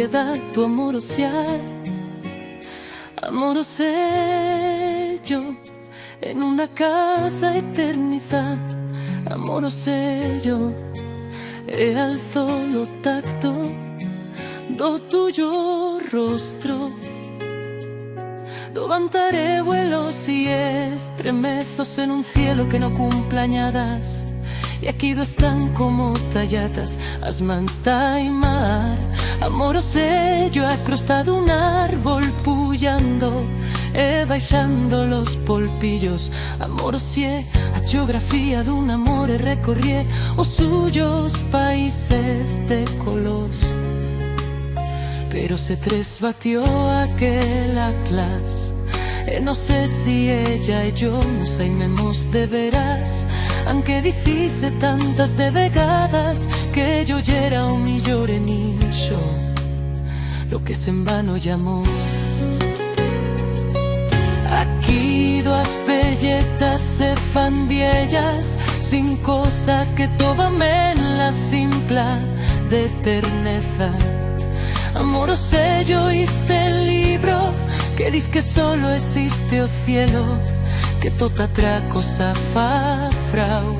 piedad tu amorosear. Amorosé yo en una casa eternidad. Amorosé yo e alzo lo tacto do tuyo rostro. Levantaré vuelos y estremezos en un cielo que no cumpla añadas. Y aquí están como talladas as mans tai mar. Amorosé yo acrostado un árbol pullando e baixando los polpillos. Amorosé a geografía dun amor e recorrié os suyos países de colos. Pero se tresbatió aquel atlas e no sé si ella e yo nos aimemos de veras, aunque diciese tantas de vegadas que yo yera o millor enixo lo que se en vano llamó. Aquí duas pelletas se fan viellas sin cosa que tóbame en la simpla de terneza. Amorosé yo este libro que diz que solo existe o cielo, que tota otra cosa fa frau.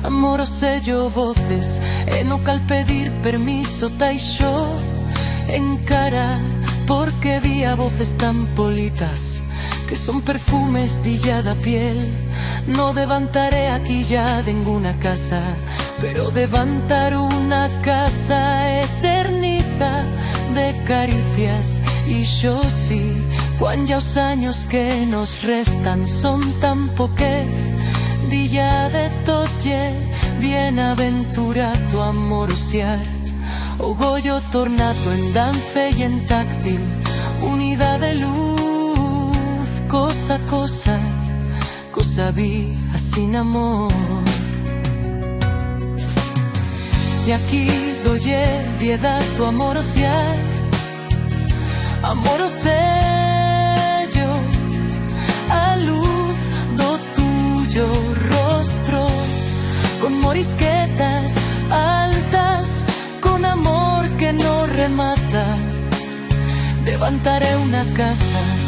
Amorosé yo voces e no cal pedir permiso taixo en cara, porque vía voces tan politas que son perfumes dillada piel. No levantaré aquí ya ninguna casa, pero levantar una casa eterniza de caricias. Y yo sí, cuan ya os años que nos restan son tan poquez, dilla de tolle, bienaventurado amorosear. O goyo tornato en dance y en táctil, unidad de luz, cosa a cosa, cosa vi sin amor. Y aquí doye piedad tu amorosear. Amorosé yo a luz do tuyo rostro, con morisquetas altas, con amor que no remata. Levantaré una casa